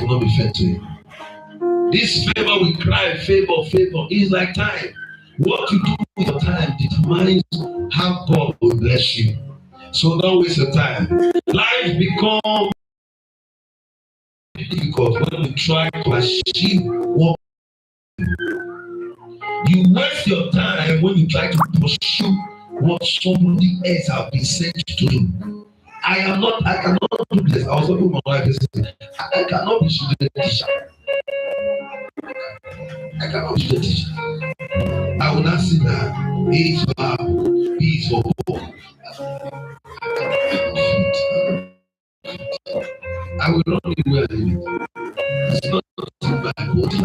will not be fed to him. This favor we cry, favor, favor, is like time. What you do with your time determines how God will bless you. So don't waste your time. Life becomes difficult when you try to achieve what you waste your time when you try to pursue what somebody else has been sent to do. I cannot do this. I was talking with my wife yesterday. I cannot be student teacher. I cannot be student teacher. I will not sit there. A is for apple, B is for ball. I will not be well in it. It's not in my body.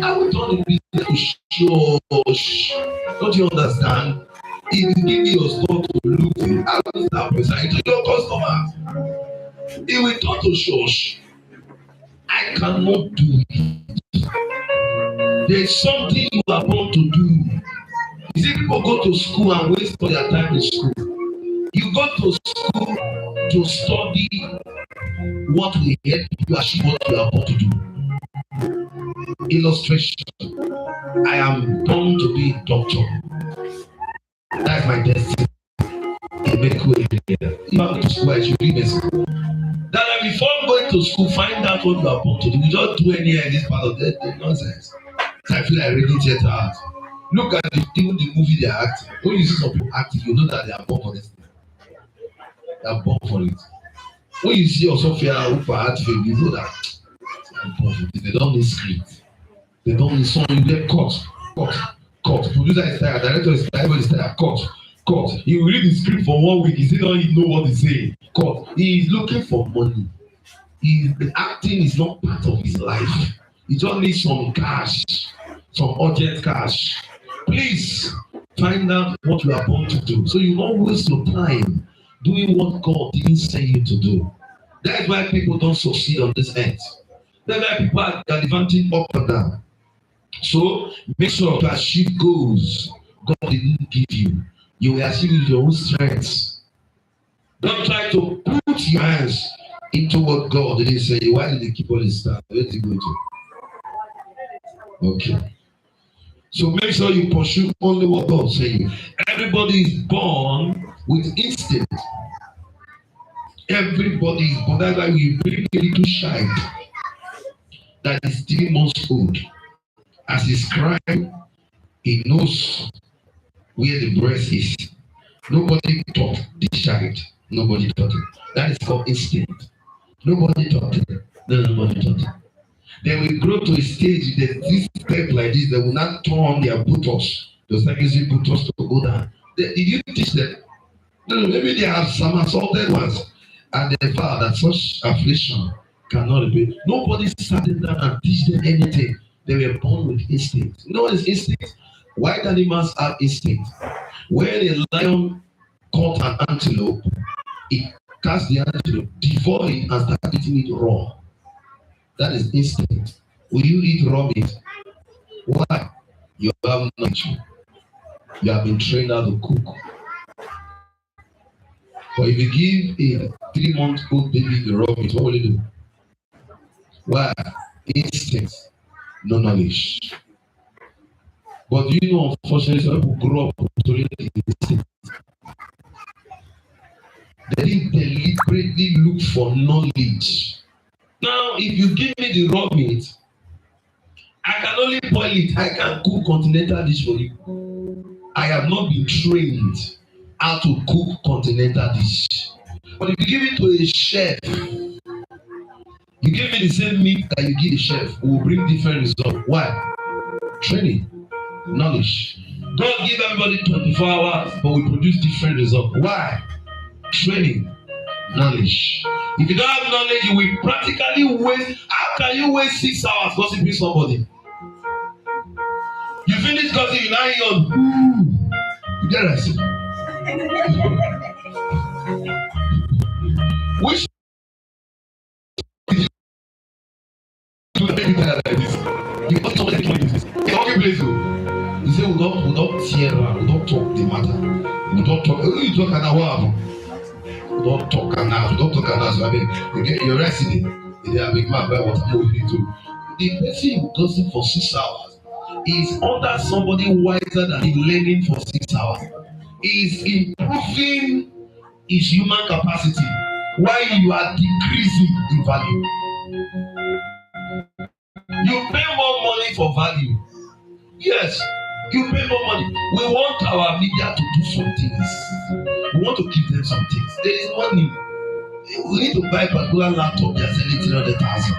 I will turn the business to church. Don't you understand? If you give me your store to look in, I will start presenting to your customers. It will turn to church. I cannot do it. There's something you are born to do. You see, people go to school and waste all their time in school. You go to school to study what will help you achieve what you are born to do. Illustration. I am born to be a doctor. That's my destiny. In medical area. You have to school, I should be medicine. That before going to school, find out what you are born to do. You don't do any of this part of the nonsense. So I feel like reading theater art. Look at even the movie they are acting. When you see some people acting, you know that they are born for this thing. They are born for it. When you see Sophia Upa art film, you know that they are born for it. They don't need script. They don't need song. You get cut. Producer is tired, director is tired, everybody is tired. Cut. He will read the script for 1 week. He still don't even know what he's saying. Cut. He is looking for money. The acting is not part of his life. He just needs some cash, some urgent cash. Please find out what you are born to do, so you don't waste your time doing what God didn't say you to do. That's why people don't succeed on this earth. That's why people are gallivanting up and down. So make sure to achieve goals God didn't give you. You will achieve with your own strength. Don't try to put your hands into what God didn't say. Why did they keep all this stuff? Where did he go to? Okay. So make sure you pursue only what God says. Everybody is born with instinct. Everybody is born. That's why we bring a little child that is 3 months old. As he's crying, he knows where the breast is. Nobody taught the child. Nobody taught it. That is called instinct. Nobody taught it. Nobody taught it. Then we grow to a stage that this step like this, they will not turn their buttocks, those secondary buttocks to go down. Did you teach them? No, maybe they have some assaulted ones, and they found that such affliction cannot be. Nobody sat them down and teach them anything. They were born with instinct. You know what is instinct? Wild animals have instinct. When a lion caught an antelope, it cast the antelope, devour it, and start eating it raw. That is instinct. Will you eat raw meat? Why? You have knowledge. You have been trained how to cook. But if you give a 3-month-old baby the raw meat, what will he do? Why? Instinct, no knowledge. But you know, unfortunately, some people grow up with instinct. They didn't deliberately look for knowledge. Now, if you give me the raw meat, I can only boil it. I can cook continental dish for you. I have not been trained how to cook continental dish. But if you give it to a chef, you give me the same meat that you give a chef, it will bring different results. Why? Training, knowledge. God give everybody 24 hours, but we produce different results. Why? Training, knowledge. If you don't have knowledge, you will practically waste. How can you waste 6 hours gossiping somebody? You finish gossiping, you now hear you get rest. Which you make it like this? You got somebody like this. It's okay place though. You say we don't tear around, we don't talk the matter. We don't talk. You talk and what happen? don't talk and now. Don't talk and now. So I mean, you get your resident. They are big man. What I'm moving to. The person who does it for 6 hours is under somebody wiser than him learning for 6 hours. Is improving his human capacity while you are decreasing in value. You pay more money for value. Yes, you pay more money. We want our media to do some things. We want to give them some things. There is money. We need to buy a particular laptop. They are selling 300,000.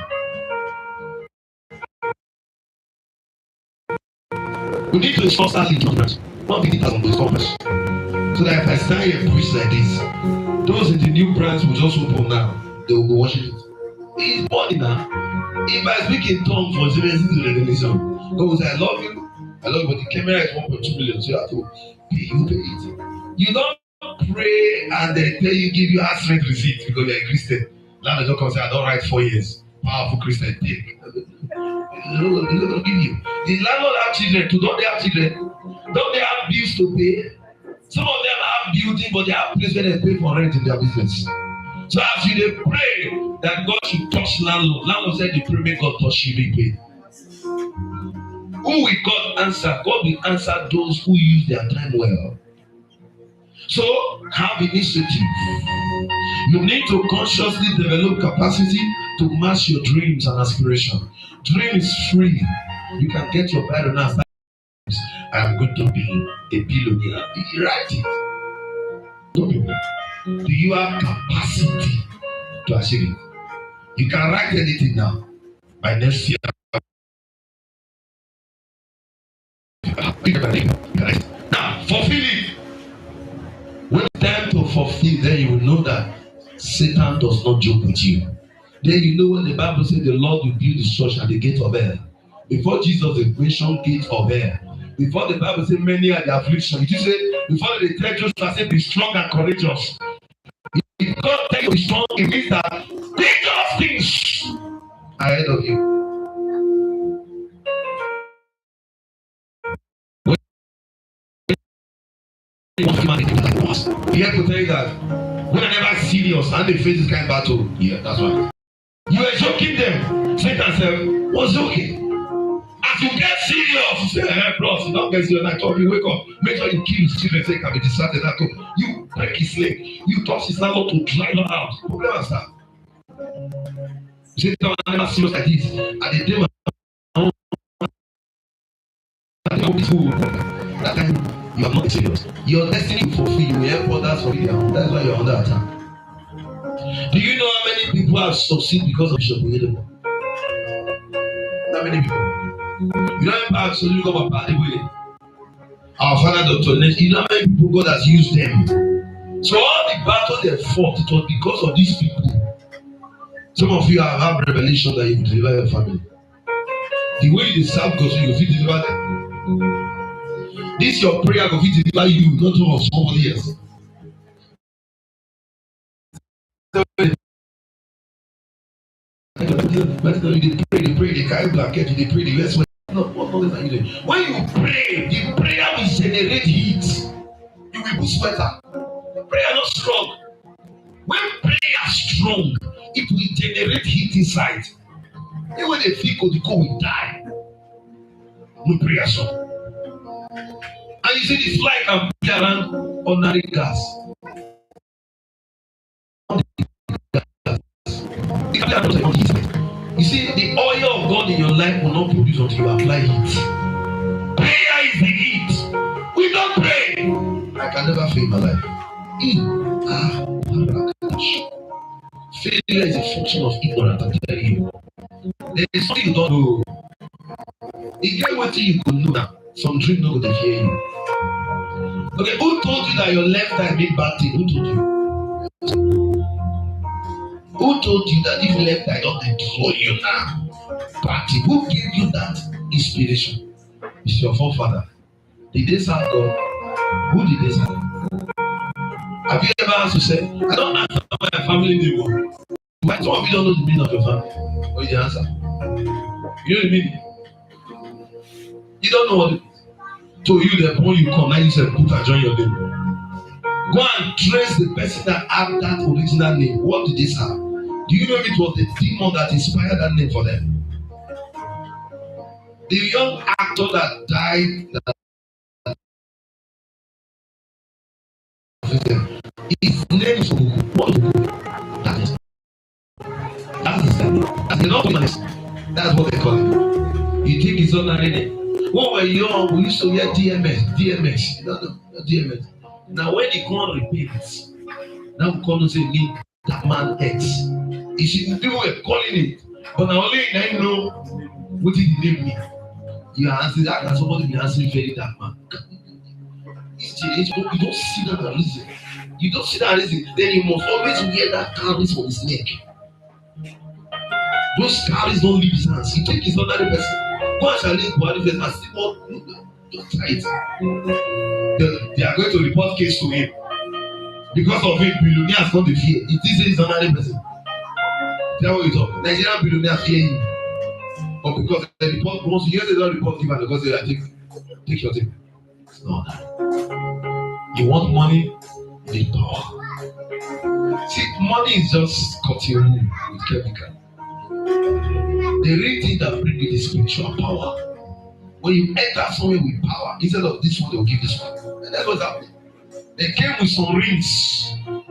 We need to install Starlink cameras. 150,000 to install us. So that if I stand here and preach like this, those in the new branch will just open now. They will be watching it. It's money now. If I speak in tongues for 7 to revelation, God will say, I love you, but the camera is 1.2 million, so you have to pay it. You don't pray and they tell you, give you heart rate receipt because you're a Christian. Landlord don't come say, I don't write 4 years. Powerful Christian, take. They're not going to give you. The landlord have children too. Don't they have children? Don't they have bills to pay? Some of them have building, but they have place where they pay for rent in their business. So as you dey pray that God should touch landlord, landlord said the pray make God touch you, may pay. Who will God answer? God will answer those who use their time well. So have initiative. You need to consciously develop capacity to match your dreams and aspirations. Dream is free. You can get your Bible now. I'm going to be a billionaire. You write it. Don't be. Do you have capacity to achieve it? You can write anything now. By next year. Now, fulfill it. When it's time to fulfill, then you will know that Satan does not joke with you. Then you know when the Bible says the Lord will build his church at the gate of hell. Before Jesus mentioned gate of hell. Before the Bible says many are the affliction. It say before they tell Joshua say be strong and courageous. If God tell you to be strong, it means that dangerous things ahead of you. You have to tell you that when I never serious and they face this kind of battle, yeah, that's right. You were joking them. Satan said, what's okay? As you get serious, you say, hey, bros, you don't get serious. I told you, wake up. Make sure you kill his children, say, can be distracted. You break his leg. You touch his landlord to drive him out. Problem is that. Satan was never serious like this. At the day, that time, you are not serious. Your destiny will fulfill. You will help others for you. That's why you're under attack. Do you know how many people have succeeded because of Bishop Oyedepo? How many people? You know how many people got my party with our father, Dr. Ness? You know how many people God has used them? So all the battle they fought, it was because of these people. Some of you have had revelation that you will deliver your family. The way you serve God, you will deliver them. This your prayer will deliver you, not of somebody else. They pray, they carry blanket, they pray, they wear sweat. No, what knowledge are you doing? When you pray, the prayer will generate heat. You will put sweater. Prayer not strong. When prayer is strong, it will generate heat inside. Even when they feel the cold will die. No prayer song. And you see the fly can be around ordinary gas. You see, the oil of God in your life will not produce until you apply it. Prayer is the heat. We don't pray. I can never fail my life. Failure is a function of ignorance, I'm telling you. There is something you don't know. You get what you could know now. Some dream not going to hear you. Okay, who told you that your left eye made bad thing? Who told you? Who told you that if left eye don't destroy you now? Party. Who gave you that inspiration? It's your forefather. Did they serve God? Who did they serve? Have you ever asked to say, I don't answer my family name? Why some of you don't know the meaning of your family? What is the answer? You know the meaning? You don't know what it is. So you the point you come, now you say put and join your name. Go and trace the person that had that original name. What did they say? Do you know if it was the demon that inspired that name for them? The young actor that died, his name is what? That's what they call him. You think it's not name? When we were young, we used to hear DMX. No, DMX. Now when they go and repent, now we call them say me that man X. You see, people were calling it, but now only I know what did he name me. You answer that, and somebody be answering very that man. You don't see that reason. You don't see that reason. Then you must always wear that cowries for his neck. Those cowries don't leave his hands. He take his ordinary person. Go and challenge Buhari first and see what. Don't try it. They are going to report case to him. Because of him, billionaires come to fear. It is his ordinary person. Tell what you talk. Nigerian billionaires fear him. But because they report, once you hear they don't report him, and because they take your thing. It's not that. You want money, you need power. See, money is just cutting room with chemical. The real thing that brings you is spiritual power. When you enter somewhere with power, instead of this one, they will give this one. And that's what's happening. They came with some rings. 1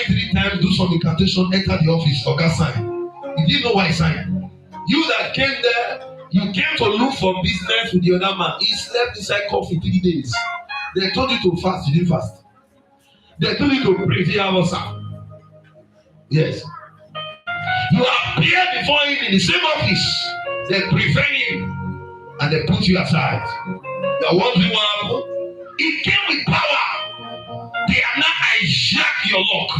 in 3 times, do some incantation, enter the office, Oga sign. You didn't know why he signed. You that came there, you came to look for business with the other man. He slept inside coffee 3 days. They told you to fast, you didn't fast. They told you to pray 3 hours. Yes. You appear before him in the same office. They prevent him and they put you aside. You're wondering what happened? He came with power. They are not hijack your luck.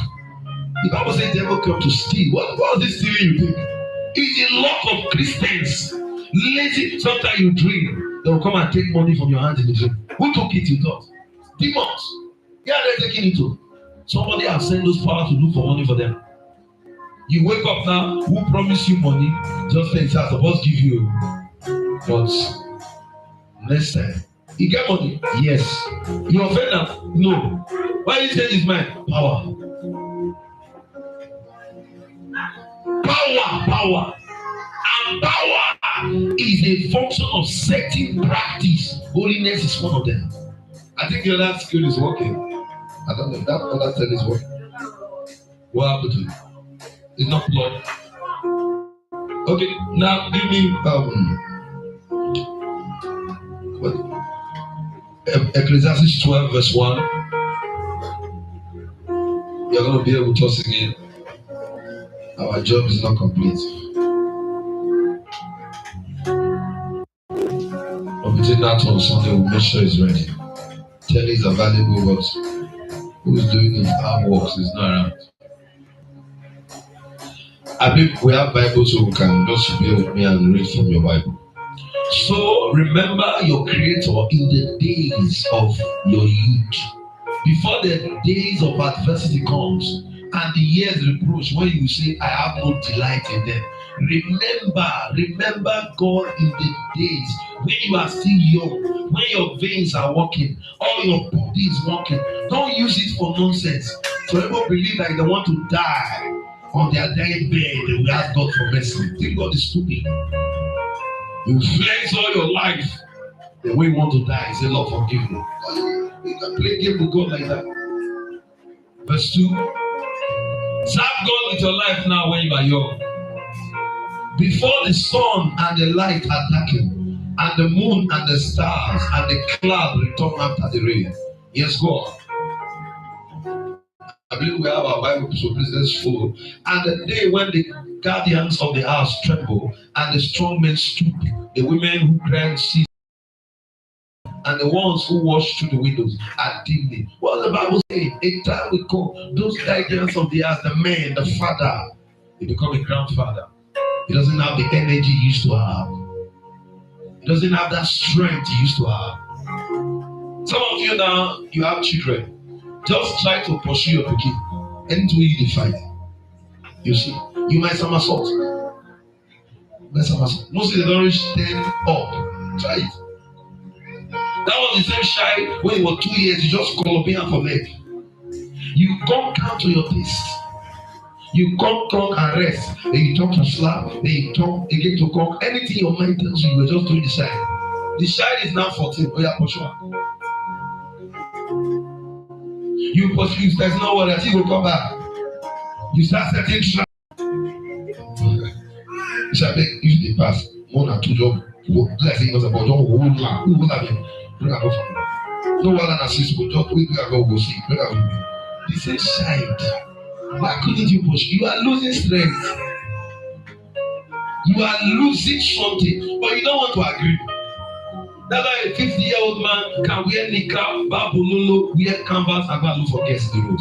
The Bible says the devil come to steal. What is this stealing you think? It's the luck of Christians. Lazy, sometimes you dream. They will come and take money from your hands in the dream. Who took it, you thought? Demons. Yeah, they're taking it too. Somebody has sent those powers to look for money for them. You wake up now, who promised you money? Just think I'm supposed to give you. But next time, you get money? Yes. You offend them? No. Why did he change his mind? Power. Power. And power is a function of certain practice. Holiness is one of them. I think the other skill is working. I don't know if that other skill is working. What happened to you? It's not blood. Okay, now give me Ecclesiastes 12 verse 1. You're going to be able to us again. Our job is not complete. But between that on Sunday, we'll make sure it's ready. Telly is available, but who's doing his arm works is not around. I think we have Bible, so we can just be with me and read from your Bible. So remember your Creator in the days of your youth, before the days of adversity comes and the years reproach, when you say, I have no delight in them. Remember God in the days when you are still young, when your veins are working, all your body is working. Don't use it for nonsense. So people believe that they want to die on their dying bed, they will ask God for mercy. Think God is stupid. You flex all your life. The way you want to die, say, Lord, forgive me. You can play game with God like that. Verse 2. Serve God with your life now when you are young. Before the sun and the light are darkened, and the moon and the stars and the cloud return after the rain. Yes, God. I believe we have our Bible, so please let's follow. And the day when the guardians of the house tremble, and the strong men stoop, the women who cried cease, and the ones who watch through the windows are dimly. What the Bible saying? A time will come, those guardians of the house, the man, the father, they become a grandfather. He doesn't have the energy he used to have. He doesn't have that strength he used to have. Some of you now, you have children. Just try to pursue your pikin. Anything you fight. You see, you might somersault. Mostly they don't reach 10 up. Try it. That was the same shy when he was 2 years, he just called up here for leg. You come down to your taste. You come and rest. Then you talk to slap. Then you talk again to cock. Anything your mind tells you, you are just doing the child. The child is now 14. Oh yeah, push on. You pursue. There's no one that you will come back. You start setting trap. If they pass 1 or 2 jobs, let's say it was about whole land. Who will have him? No one assist, but just we go see. This is child. Why couldn't you push? You are losing strength. You are losing something, but you don't want to agree. That's why a 50-year-old man can wear niqab, babulolo, wear canvas, and go look for guests in the road.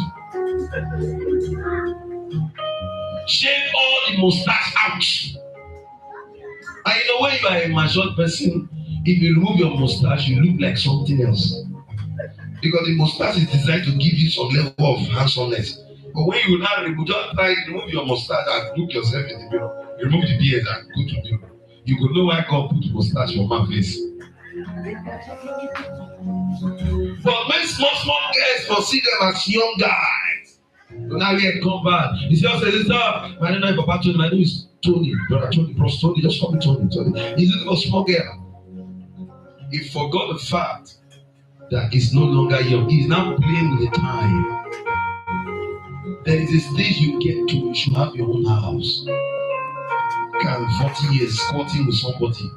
Shave all the mustache out. And you know when you are a matured person, if you remove your mustache, you look like something else. Because the mustache is designed to give you some level of handsomeness. But when you now remove your mustache and look yourself in the mirror, you remove the beard and go to the mirror, you will know why God put mustache on my face. But when small girls will see them as young guys, so now we have come back. You see, I say, "Sister, my name is Papa Tony. My name is Tony, brother Tony, bros Tony. Just call me Tony. He's looking for small girl. He forgot the fact that he's no longer young. He's now playing with the time. There is a stage you get to, you should have your own house. You can 40 years squatting with somebody.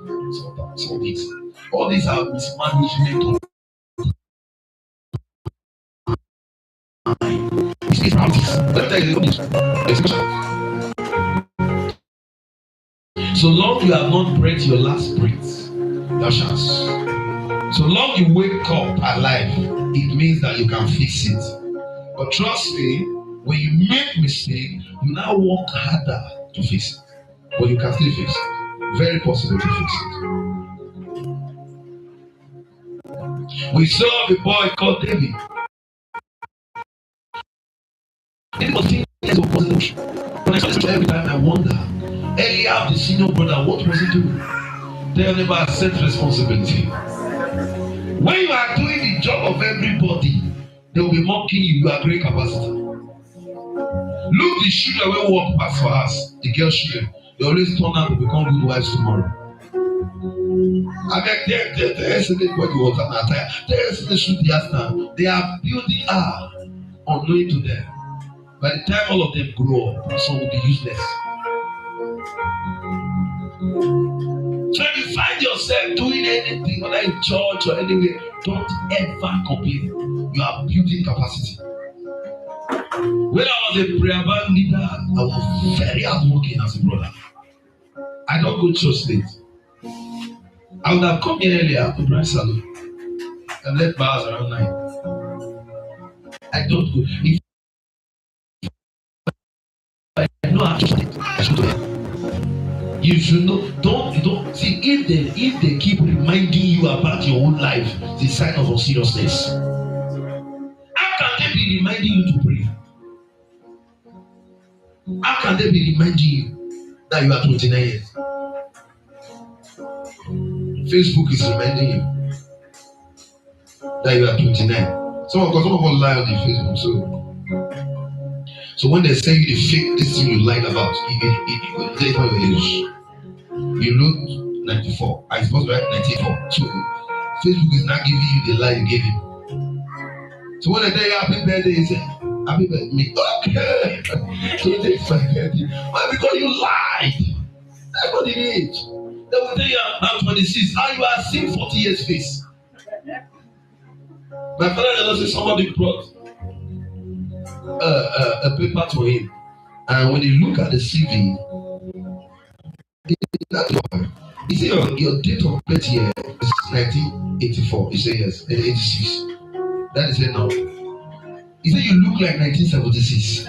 All these are mismanagement of time. Let me tell you so long you have not breathed your last breath, your chance. So long you wake up alive, it means that you can fix it. But trust me, when you make mistake, you now work harder to fix it. But you can still fix it. Very possible to fix it. We saw a boy called David. It was 10 years of positive. When I saw this picture every time, I wonder, Eliab, the senior brother, what was he doing? They never accept responsibility. When you are doing the job of everybody, they will be mocking you. You are great capacity. Look, the children will walk past for us, the girl children. They always turn out to become good wives tomorrow. I beg them, they are building her unknowing to them. By the time all of them grow up, some will be useless. So if you find yourself doing anything, whether in church or anywhere, don't ever complain. You are building capacity. When I was a prayer band leader, I was very hardworking as a brother. I don't go church late. I would have come here earlier to Brian Salon and left bars around 9. I don't go. If I know how to stay, I should do it. You should know. Don't see if they keep reminding you about your own life, it's a sign of seriousness. How can they be reminding you to pray? How can they be reminding you that you are 29 years? Facebook is reminding you that you are 29. Some of us lie on the Facebook. So when they say you the fake this thing you lied about, you take on your age. You look 94. I supposed to write 94. So Facebook is not giving you the lie you gave him. So when they tell you happy birthday, you say happy birthday. Okay. So they take my birthday. Why? Because you lied. That's what it is. They will tell you I'm 26. How you are seeing 40 years face. My father said somebody brought a paper to him, and when you look at the CV, he said your date of birth here is 1984. He said yes, 86. That is it now. He said you look like 1976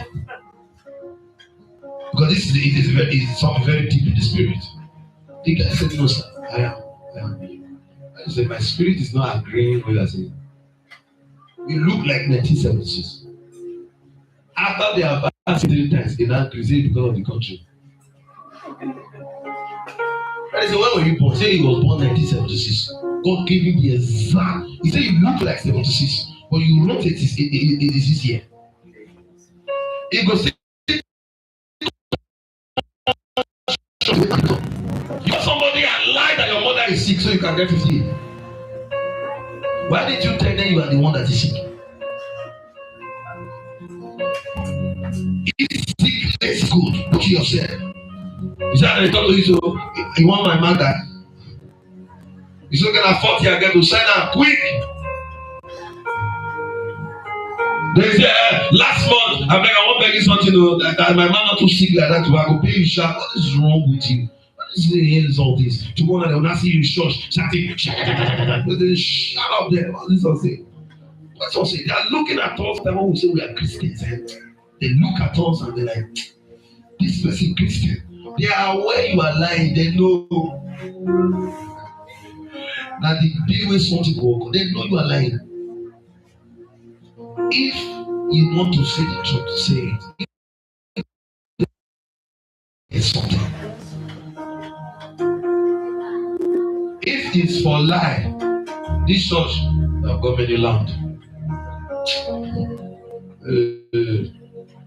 because this is something very deep in the spirit. The guy said no sir, I am. I said my spirit is not agreeing with what you are saying. You look like 1976. After they have asked 3 times, they now increase because of the country. I said, when were you born? He said he was born 1976. God gave him the exact. He said you look like 76, but you wrote 86 here. He goes, you have somebody and lie that your mother is sick so you can get 50. Why did you tell them you are the one that is sick? If sick is good, look at yourself. You said I told you so. You want my mother? You still can afford to get to sign out quick. They say last month I want to beg you something that my man not too sick like that to I go pay you sharp. What is wrong with you? What is the hell all this? Tomorrow they will not see you in church shouting, shut up there. What is all say? What's all say? They are looking at us that when we say we are Christians. They look at us and they're like, this person Christian. They are where you are lying. They know that the day when something walk, they know you are lying. If you want to say the truth, say it. It's something. If it's for lie, this church have got many land.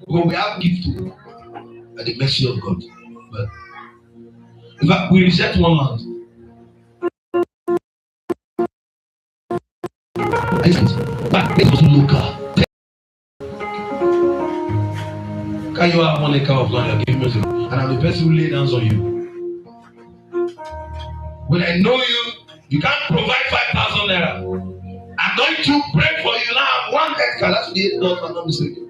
But we have gift to at the mercy of God. But in fact, we reject one land. But it was local. Can you have 1 acre of land you're giving me? And I'm the person who lay hands on you. When I know you, you can't provide 5,000 naira. I'm going to pray for you now. 1 acre, that's the $8, I'm not mistaken.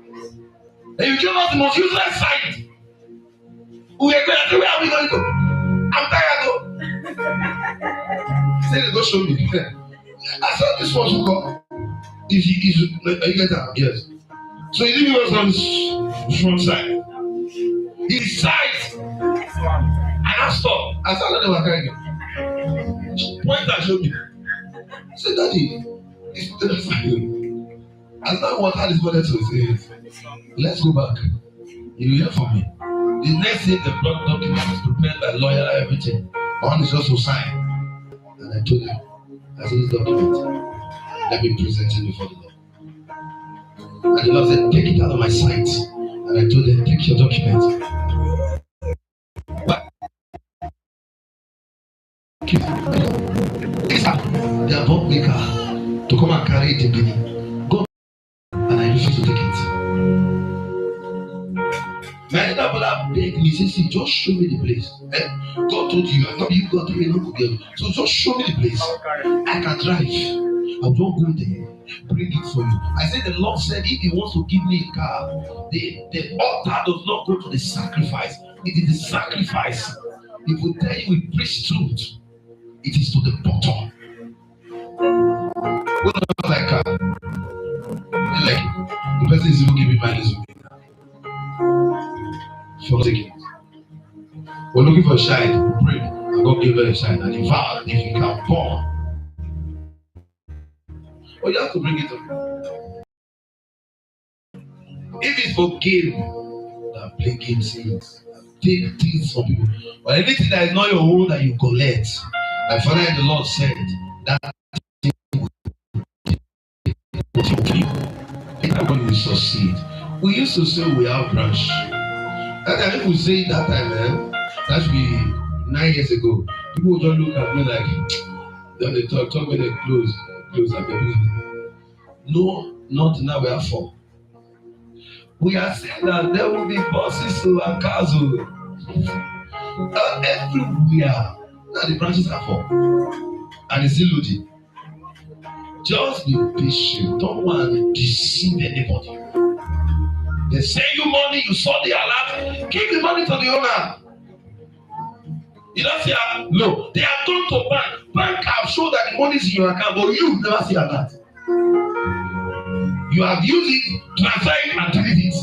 And you give us the most useless site. We are going to where are we going to go? I'm tired though. Say they go show me. I saw this one to come. If you get that, yes. So he didn't give us on his front side. His side. And I stopped. I saw that they were carrying him. Point and showed me. I said, Daddy, it's terrifying. As that one had his mother to say, let's go back. You will hear from me. The next thing, the blood document is prepared by lawyer and everything. One is just to sign. And I told him, I said, this document, let me present it before the Lord. And the Lord said, take it out of my sight. And I told them, take your document. But they are bought me car to come and carry it in Benin. Go, and I refuse to take it. My elder brother begged me, say, just show me the place. God told you, not you, God told me not to get. So just show me the place. I can drive. I don't go there. Bring it for you. I said the Lord said if he wants to give me a car, the altar does not go to the sacrifice. It is the sacrifice. If we tell you we preach truth, it is to the bottom. We don't like car. Like the person is even giving money. We're looking for a child. Pray. And God gave her a child. And in fact, if you can born, you have to bring it up. If it's for game, that play games, take things from people. But anything that is not your own that you collect, like Father and the Lord said, that thing will you. Everybody will succeed. We used to say we have branch. That time people say that time, that should be 9 years ago. People would just look at me like, then they talk when they close and baby. No, not now we are 4. We are saying that there will be buses and cars everywhere. Now the branches are 4. And it's still loading. Just be patient. Don't want to deceive anybody. They send you money, you saw the alert, give the money to the owner. You don't see no, they have gone to bank. Bank have shown that the money is in your account, but you never see alert. You have used it, transfer it, and delete it.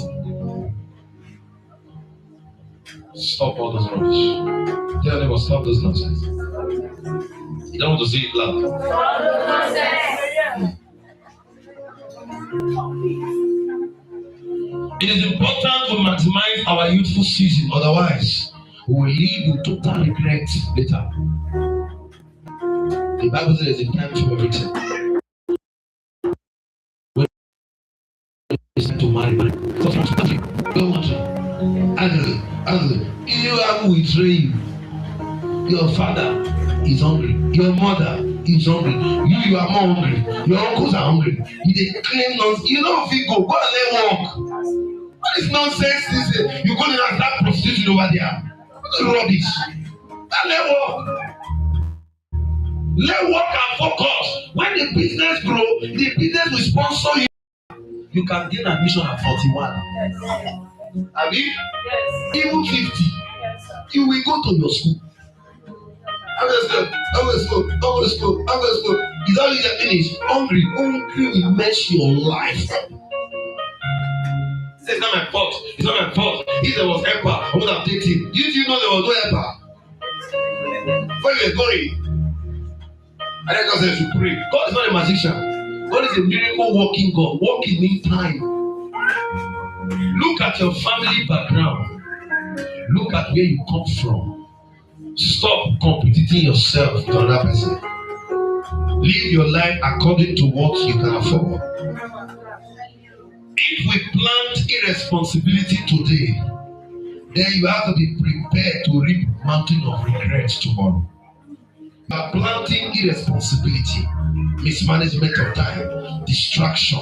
Stop all those rubbish. Tell them to stop those nonsense. You don't want to see it loud. It is important to maximize our youthful season, otherwise we will live with total regret later. The Bible says there's a time for everything. When it's time to marry, so Uncle, you have we train you. Your father is hungry. Your mother is hungry. You are more hungry. Your uncles are hungry. You dey claim nonsense. You know if you go and let work. What is nonsense? This you go and start prostitution over there. What is rubbish? Let work. Let work and focus. When the business grow, the business will sponsor you. You can gain admission at 41. Abi? Yes. Even 50. Yes, you will go to your school. I'm going to school. Is that you finish? Hungry will mess your life. It's not my fault. It's not my fault. If there was helper, I would have taken him. Did you know there was no helper? Where you were going? And then God says to pray. God is not a magician. God is a miracle working God. Working in time. Look at your family background. Look at where you come from. Stop competing yourself to another person. Live your life according to what you can afford. If we plant irresponsibility today, then you have to be prepared to reap mountain of regrets tomorrow. You are planting irresponsibility, mismanagement of time, distraction,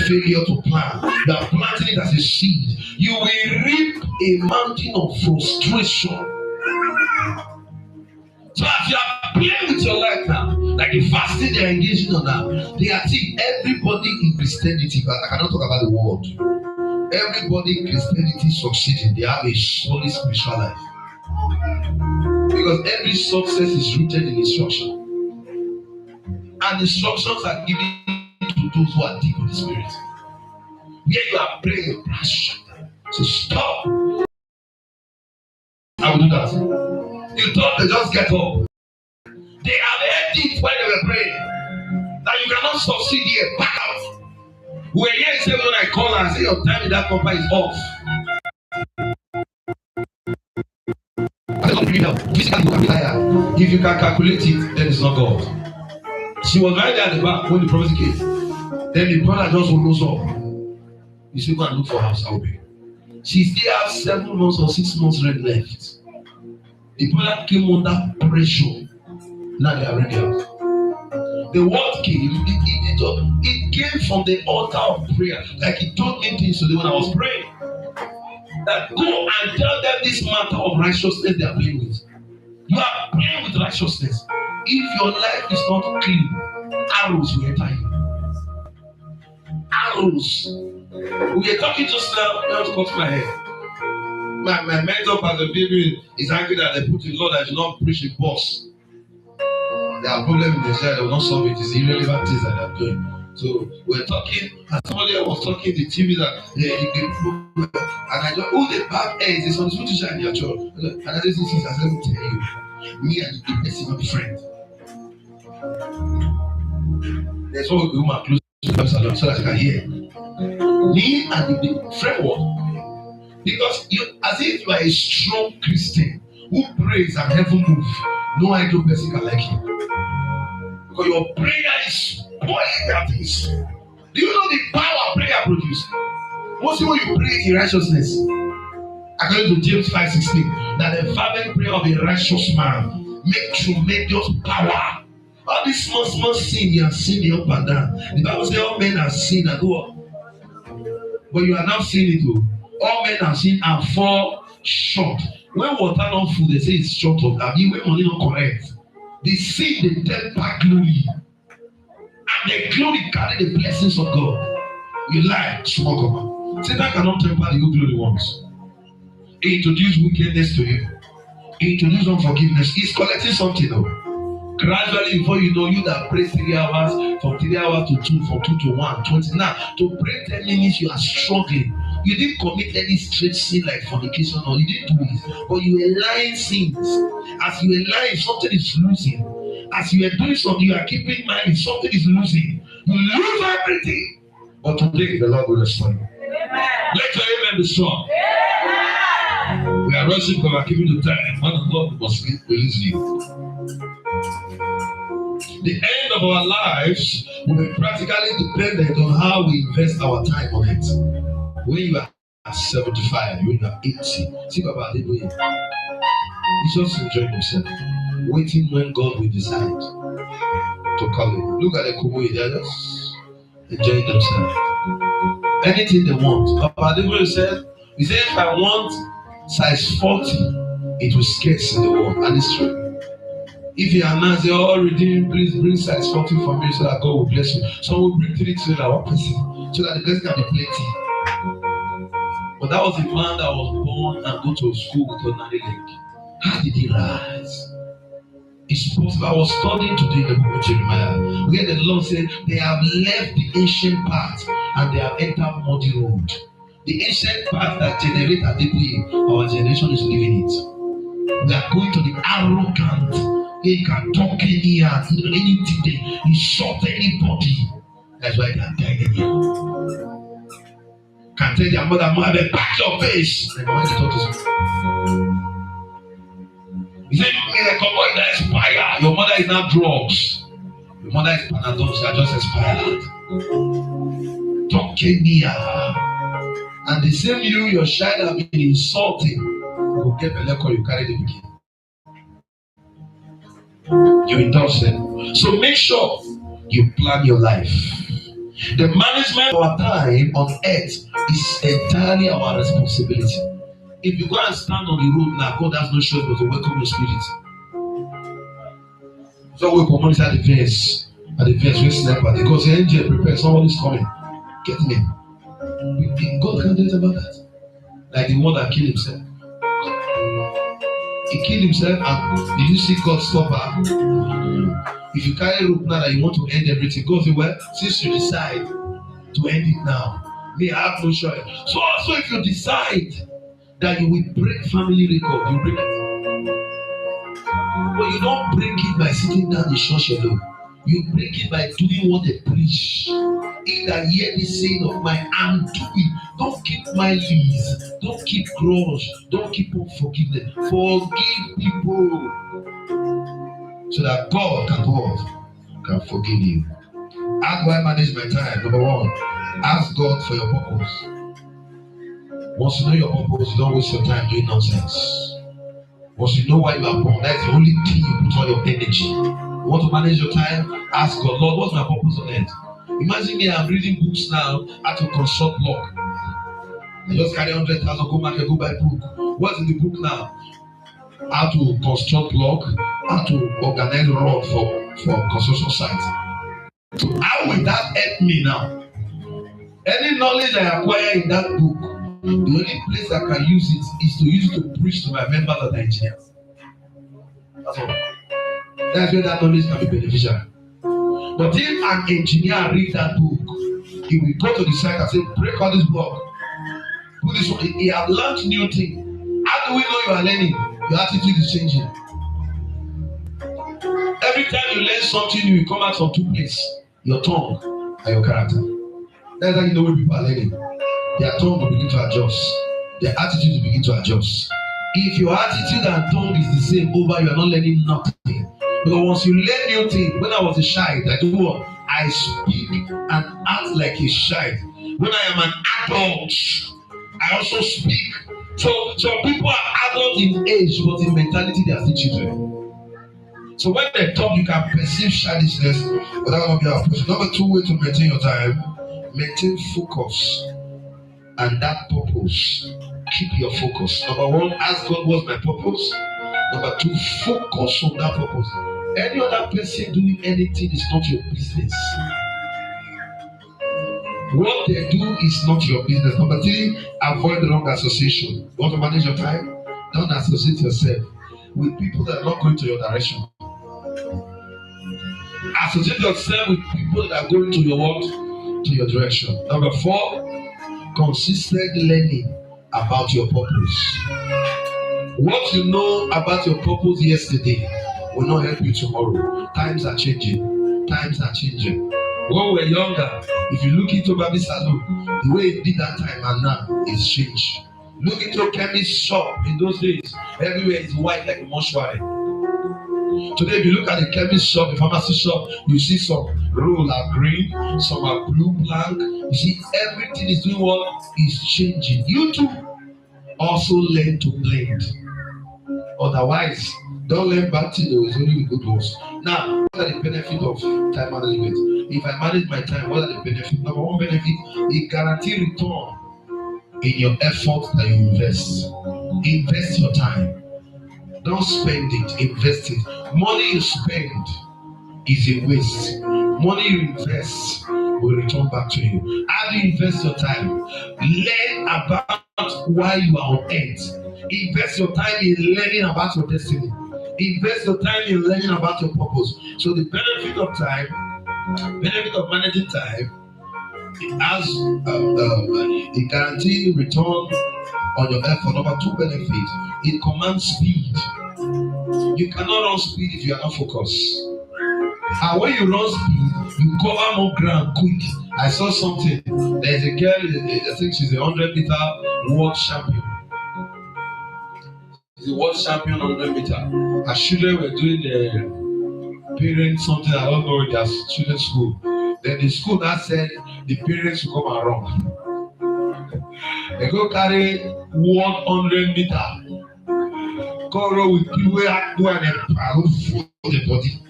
failure to plan. You are planting it as a seed. You will reap a mountain of frustration. So as you are playing with your life now, like the fasting they are engaging on now, they are seeing everybody in Christianity, but I cannot talk about the world. Everybody in Christianity succeeding, they have a solid spiritual life. Because every success is rooted in instruction. And instructions are given to those who are deep in the spirit. Where you are praying, so stop. I will do that. You thought they just get up. They have heard it when they were praying. That you cannot succeed here. Back out. We were here say when I call and say your time in that company is off. Physically you can be tired. If you can calculate it, then it's not God. She was right there at the back when the prophecy came. Then the brother just rose up. You still go and look for house, I'll be. She still has 7 months or 6 months rent left. The brother came under pressure. Now they are ready out. The word came, it came from the altar of prayer. Like he told me things today when I was praying. That go and tell them this matter of righteousness they are playing with. You are playing with righteousness. If your life is not clean, arrows will enter you. Arrows. We are talking just now, I just cut my head. My mentor pastor baby is angry that they put in law that I should not preach in boss. There are problems in the church, they will not solve it. It's irrelevant things that they are doing. So we're talking, and somebody was talking the TV that and I don't who the bad eggs is on the teacher in your church. And I just think I said, let me tell you, me and the person not friend. There's one woman close to the salon so that you can hear. Me and the friend what? Because you as if you are a strong Christian who prays and heaven move, no idol person can like you. Because your prayer is spoiling their things. Do you know the power prayer produces? Mostly when you pray in righteousness, according to James 5:16, that the fervent prayer of a righteous man make tremendous power. All these small sin you are sinning up and down. The Bible says all men are sin and go up. But you are now seeing it too. All men are sin and fall short. When water not full, they say it's short of that. When money not correct, they see the dead back glory. And the glory carry the blessings of God. You lie, small command. Satan cannot temper the glory once. He introduced wickedness to you. He introduced unforgiveness. He's collecting something though. Gradually, before you know, you that pray 3 hours, from 3 hours to 2, from 2 to 1, 20. Now, to pray 10 minutes, you are struggling. You didn't commit any straight sin like fornication, or you didn't do it, but you were lying sins. As you were lying, something is losing. As you are doing something, you are keeping mind, something is losing. You lose everything. But today, the Lord will respond. Let your amen be strong. Amen. We are rushing because we are keeping the time. Man of God must release you. The end of our lives will be practically dependent on how we invest our time on it. When you are 75, when you are 80. See Baba Adeboye. He's just enjoying himself, waiting when God will decide to call him. Look at the Kumu, they are just enjoying themselves. Anything they want. Baba Adeboye said, he said, if I want size 40, it will scarce in the world. And it's true. If you announce, they all redeem, please bring size 40 for me so that God will bless you. Some will bring 3 to that one person so that the blessing can be plenty. But that was a man that was born and go to school with ordinary leg. How did he rise? It's possible. I was studying today in the book of Jeremiah, where the Lord said they have left the ancient path and they have entered muddy road. The ancient path that generated Adeboye, our generation is living it. We are going to the arrogant. They can talk anything, they insult anybody. That's why they are dying here. Can tell their mother, back your face. And when they talk to them, he said, that expire. Your mother is not drugs. Your mother is Panadol, she are just expired. Talk here. And the same your child have been insulting. You will get the letter, you carry the beginning. You indulge them. So make sure you plan your life. The management of our time on earth is entirely our responsibility. If you go and stand on the road now, God has no choice but to welcome your spirit. So we come at the verse, we sniper because the angel prepares somebody's coming. Get me. God can't do it about that. Like the one that killed himself. He killed himself, and did you see God stop her? If you carry rope now that you want to end everything, God say, well, since you decide to end it now, me, I have no choice. So also if you decide that you will break family record, you break it. But you don't break it by sitting down in church alone. You break it by doing what they preach. He that hear the saying of mine and do it. Don't keep my lease. Don't keep grudge. Don't keep unforgiveness. Forgive people. So that God can forgive you. How do I manage my time? Number one, ask God for your purpose. Once you know your purpose, you don't waste your time doing nonsense. Once you know why you are born, that's the only thing you put all your energy. You want to manage your time? Ask God, Lord, what's my purpose on earth? Imagine me, I'm reading books now, how to construct block. I just carry 100,000, go market, go buy book. What's in the book now? How to construct block, how to organize road for construction sites. So how will that help me now? Any knowledge I acquire in that book, the only place I can use it is to use it to preach to my members of the engineers. That's all. That's where that knowledge can be beneficial. But if an engineer read that book, he will go to the site and say, break all this block. Put this one. He has learned new thing. How do we know you are learning? Your attitude is changing. Every time you learn something new, you come out from two places. Your tongue and your character. That's how you know when people are learning. Their tongue will begin to adjust. Their attitude will begin to adjust. If your attitude and tongue is the same over, you are not learning nothing. Because once you learn new things, when I was a child, I do what? I speak and act like a child. When I am an adult, I also speak. So people are adults in age, but in mentality they are still children. So when they talk, you can perceive childishness, but that will not be our approach. Number two way to maintain your time, maintain focus and that purpose. Keep your focus. Number one, ask God what's my purpose. Number two, focus on that purpose. Any other person doing anything is not your business. What they do is not your business. Number three, avoid the wrong association. You want to manage your time? Don't associate yourself with people that are not going to your direction. Associate yourself with people that are going to your what? To your direction. Number four, consistent learning about your purpose. What you know about your purpose yesterday will not help you tomorrow. Times are changing. Times are changing. When we were younger, if you look into Baby Salon, the way it did that time and now is changed. Look into a chemist shop in those days. Everywhere is white like a mortuary. Today, if you look at the chemist shop, the pharmacy shop, you see some roll are green, some are blue blank, You see, everything is doing what is changing. You too also learn to blend. Otherwise, don't learn bad things, it's only good ones. Now, what are the benefits of time management? If I manage my time, what are the benefits? Number one benefit, it guarantees return in your effort that you invest. Invest your time. Don't spend it, invest it. Money you spend is a waste. Money you invest will return back to you. How do you invest your time? Learn about why you are on earth. Invest your time in learning about your destiny. Invest your time in learning about your purpose. So the benefit of time, benefit of managing time, it has a guaranteed return on your effort. Number two benefit, it commands speed. You cannot run speed if you are not focused. And when you run speed, you cover more ground quick. I saw something. There's a girl, I think she's a 100-meter world champion. She's a world champion 100-meter. Her children were doing the parents something, I don't know, in their children's school. Then the school now said the parents will come around. They go carry 100-meter. Go around with people who are doing for the body.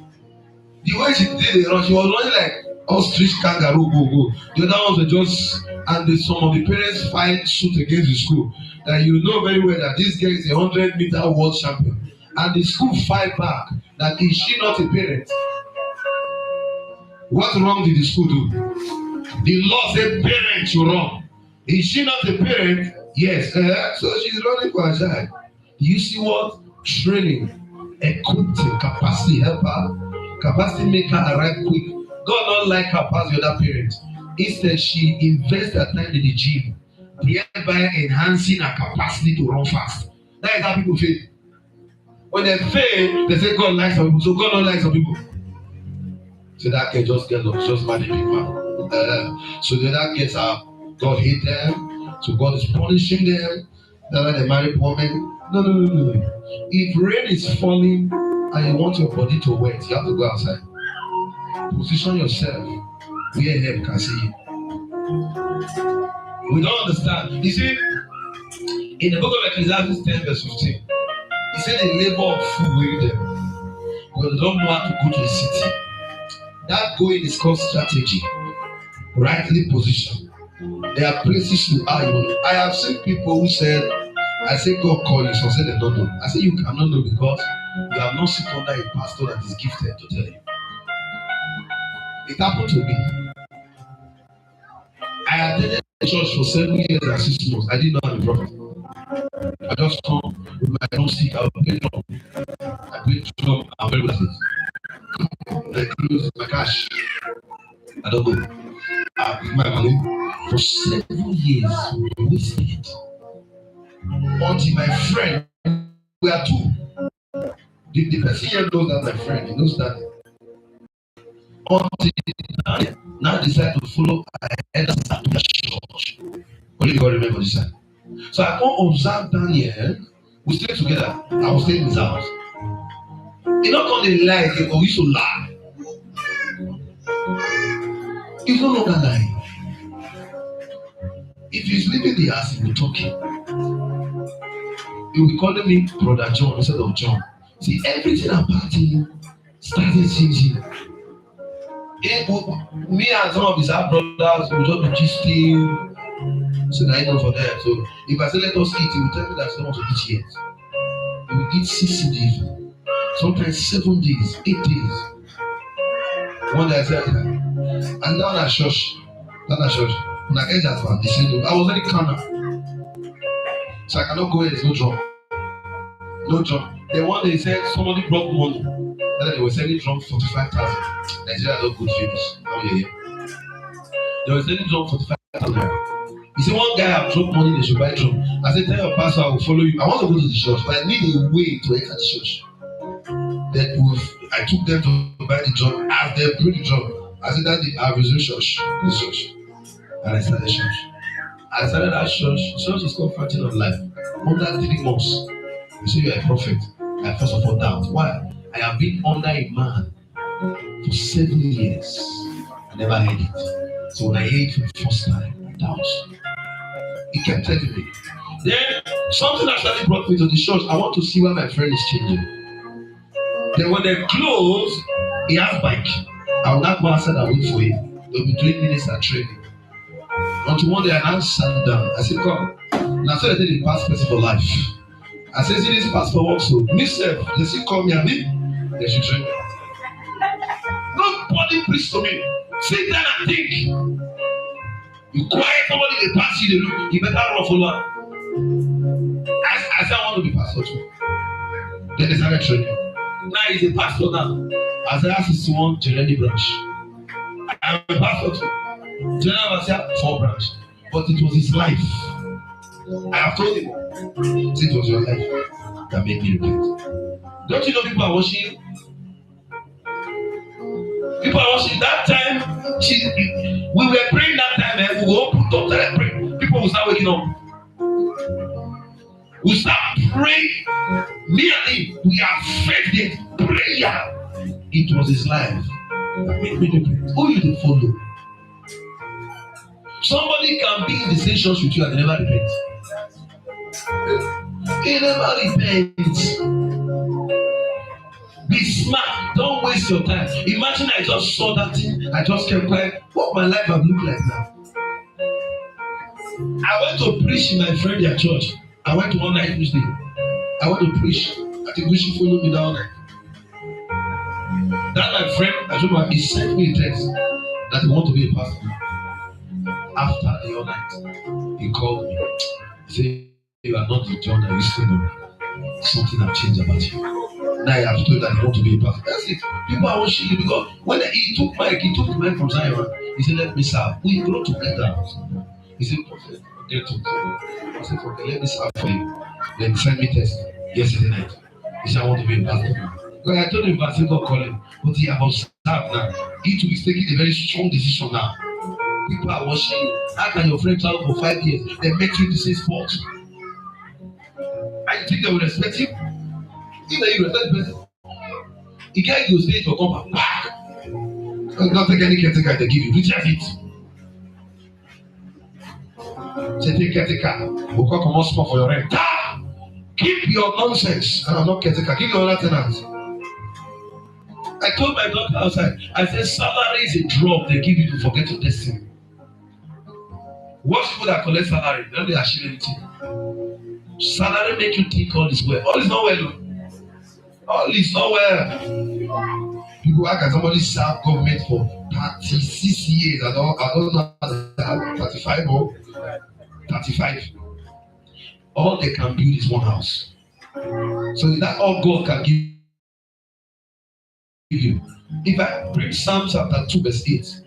The way she did it, she was running like ostrich kangaroo, go. The other ones were just, and some of the parents filed suit against the school. That you know very well that this girl is a 100-meter world champion. And the school fight back that is she not a parent? What wrong did the school do? The law said parent should run. Is she not a parent? Yes. So she's running for her child. Do you see what? Training, equipping, capacity helper. Capacity make her arrive quick. God not like her past the other parents. Instead, she invests her time in the gym, thereby enhancing her capacity to run fast. That is how people fail. When they fail, they say God likes some people. So God don't like some people. So that can just get lost, just marry big man. So the other gets out. God hate them. So God is punishing them. That's why they marry women. No. If rain is falling and you want your body to wet, you have to go outside. Position yourself where help can see you. We don't understand. You see, in the book of Ecclesiastes 10 verse 15, he said the labor of food will them because they don't know how to go to the city. That going is called strategy, rightly positioned. There are places you are. I have seen people who said, I say God call you, so say they don't know. I say you cannot know because you have not sit under a pastor that is gifted to tell you. It happened to me. I attended the church for 7 years and 6 months. I didn't know I'm a prophet. I just come with my own stick. I will play drum. I play drum and very good at it. I close my cash. I don't go. I put my money for 7 years. Wasted. Until my friend, we are two. The person here knows that my friend, he knows that. Until now decide to follow elders at the church. Only God remember this time. So I come observe Daniel. We stay together. I was staying in his house. He not come dey lie again, but we used to lie. He's no longer lying. If he's leaving the house, he will talking. He will be calling me Brother John instead of John. See, everything about him started changing. Me and some of his half brothers will just be gisting. So now I know for them. So if I say let us eat, he will tell me that I don't want to eat yet. He will eat 6 days, sometimes 7 days, 8 days. One day I said, and down at church, when I get that one, they said, I was very carnal. So I cannot go in, there's no drum. No drum. Then one day he said somebody brought money. And they were selling drum 45,000. Nigeria don't good finish. Now you hear. They were selling drum 45,000. He said one guy have dropped money, they should buy drum. I said, tell your pastor I will follow you. I want to go to the church, but I need a way to enter the church. Then I took them to buy the drum. As they bring the drum, I said that I have resumed church. This church. And I started church. I started that church. Church is called Fountain of Life. Under 3 months, you say you are a prophet. I first of all doubt. Why? I have been under a man for 7 years. I never heard it. So when I heard it for the first time, doubt. He kept telling me. Then something actually brought me to the church. I want to see why my friend is changing. Then when they close, he has bike. I will not go outside and wait for him. They'll be doing minister training. Until one day I now sat down. I said, come. Now so they did the passport for life. I said, see this passport works so. Me self, they see come here, me. They should train. Nobody preach to me. Sit down and think. You quiet somebody, they pass you, they look. You better run follow. I said, I want to be pastor too. Then they started training. Now he's a pastor now. Isaiah 61, Jeremy branch. I'm a pastor too. General Isaiah 4 branch. But it was his life. I have told him, it was your life that made me repent. Don't you know people are watching you? People are watching that time. We were praying that time, and we will put up that prayer. People will start waking up. We start praying. Me and him, we are faith in prayer. It was his life that made me repent. Who you to follow? Somebody can be in the same church with you and they never repent. They never repent. Be smart. Don't waste your time. Imagine I just saw that thing. I just kept quiet. What my life have looked like now? I went to preach in my friend their church. I went to one night Tuesday. I went to preach. I think we should follow me down there. That my friend, I told him, he sent me a text that he want to be a pastor. After the all night, he called me. He said, you are not the John that you still know. Something have changed about you. Now I have told that you want to be a pastor. That's it. People are watching you because when he took the mic from Zion, he said, let me serve. We grow together. He said, prophet, get to I said, okay, let me serve for you. Then he sent me text yesterday night. He said, I want to be a pastor. Well, I told him Pastor God call him, but he have observed now. He too is taking a very strong decision now. People are watching you. How can your friend travel for 5 years? They make you the same sport. And you think they will respect you? If they respect the person, the guy will stay to come back. Don't take any caretaker they give you. Recharge it. Say take caretaker. We'll come out small for your rent. Keep your nonsense. And I'm not caretaker. Give your other tenants. I told my daughter outside, I said salary is a drug they give you to forget your destiny. Watch people that collect salary, they don't achieve anything. Salary make you think all is well. All is not well. All is not well. People ask, can somebody serve government for 36 years? I don't know, 35 or 35. All they can build is one house. So that all God can give you. If I bring Psalm chapter 2 verse 8,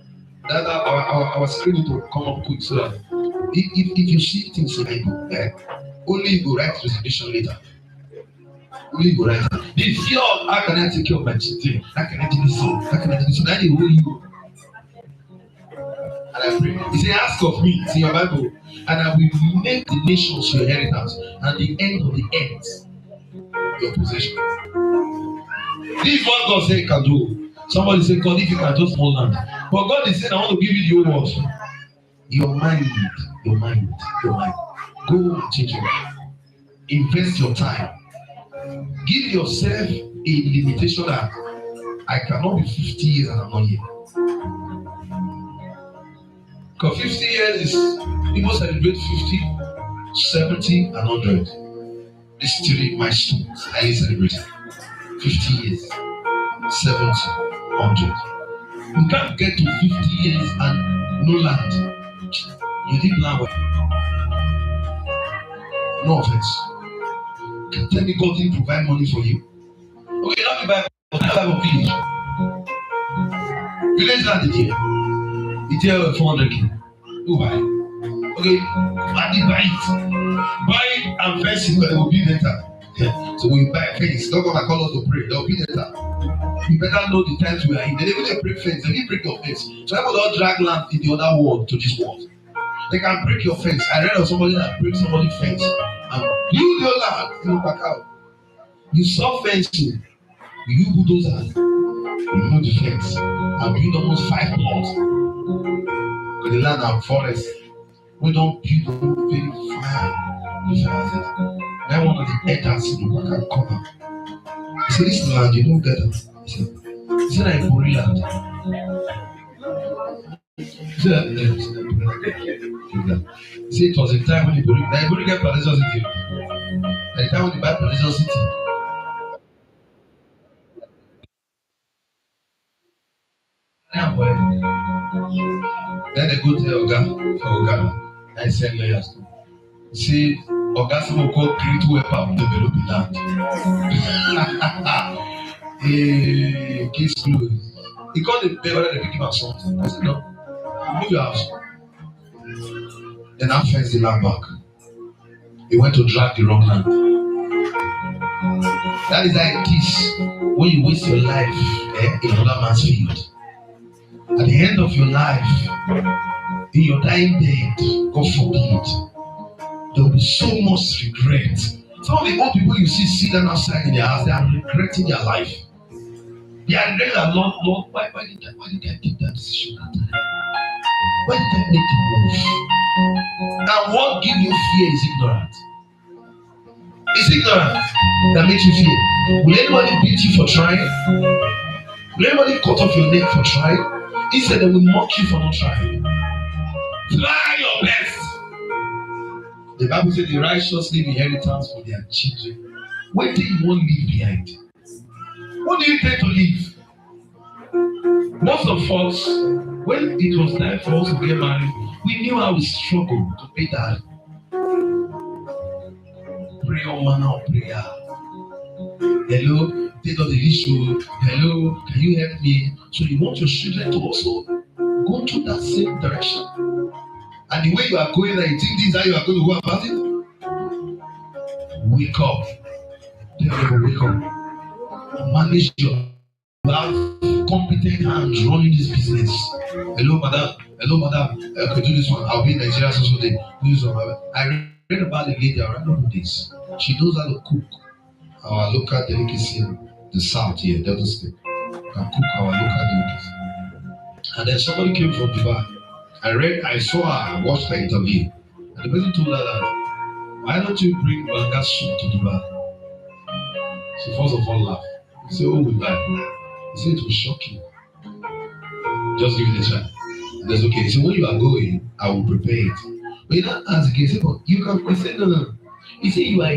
that our screen will come up quick so that if you see things in the Bible, only you go write resignation later. Only you go write. The fear of how can I take care of my children? How can I do this? How can I do this? So that they hold you. And I pray. He said, ask of me, it's in your Bible, and I will make the nations your inheritance, and the end of the earth your possession. This is what God said he can do. Somebody said, God, if you can just hold on. But God is saying, I want to give you the whole world. Your mind. Go and change your life. Invest your time. Give yourself a limitation that I cannot be 50 years and I'm not here. Because 50 years is, people celebrate 50, 70, and 100. These three milestones highly celebrated. 50 years, 70, 100. You can't get to 50 years and no land. You didn't plan well. No offense. Can you tell me God didn't provide money for you? Okay, let me buy a village. Village land is here. It's here 400k. Who buy it? Okay, I did buy it. Buy it and fence it where it will be better. Yeah. So when you buy a fence, don't gonna call us to pray. They'll be better. You better know the times we are in. They don't break fence. They didn't break your fence. So people don't drag land in the other world to this world. They can break your fence. I read of somebody that breaks somebody's fence and build your land. You know, back out. You saw fencing. You bulldozer. You know the fence and build almost 5 plots. With the land and forest, we don't build very fire. Then one of the elders in the back and corner. He said, this land, you don't get it. He said, I Bori land. He said, it was a time when the Bori get Palazzo City. At the time when they buy Palazzo City. Then they go to Oga for Oga. I send layers to. See, Oga Samo called great weapon to develop the land. Case closed. He called the paper that they pick him up something. I said, no, move your house. Then I fenced the land back. He went to drag the wrong land. That is how it is when you waste your life in another man's field. At the end of your life, in your dying bed, God forbid, there will be so much regret. Some of the old people you see them outside in their house, they are regretting their life. They are regretting that, Lord, why did I take that decision that time? Why did I make the move? And what gives you fear is ignorance. It's ignorance that makes you fear. Will anybody beat you for trying? Will anybody cut off your neck for trying? Instead, they will mock you for not trying. Try your best. The Bible says the righteous leave inheritance for their children. What do you want to leave behind? What do you intend to leave? Most of us, when it was time for us to get married, we knew how we struggled to pay that. Pray on manner of prayer. Hello, take out the issue. Hello, can you help me? So you want your children to also go through that same direction. And the way you are going, you think this is how you are going to go about it? Wake up. Tell them wake up. Manage your. You have competent hands running this business. Hello, madam. Hello, madam. I could do this one. I'll be in Nigeria so they do this one. I read about a lady around this. She knows how to cook our local delicacy in the south here, Delta State. Can cook our local delicacy. And then somebody came from Dubai. I saw her, watched her interview. And the person told her that, why don't you bring banga soup to Dubai? She first of all laughed. He said, oh, we buy. He said, it will shock you. Just give it a try. And that's okay. He said, when you are going, I will prepare it. But he didn't ask again. He said, but you can. He said, no. He said, you are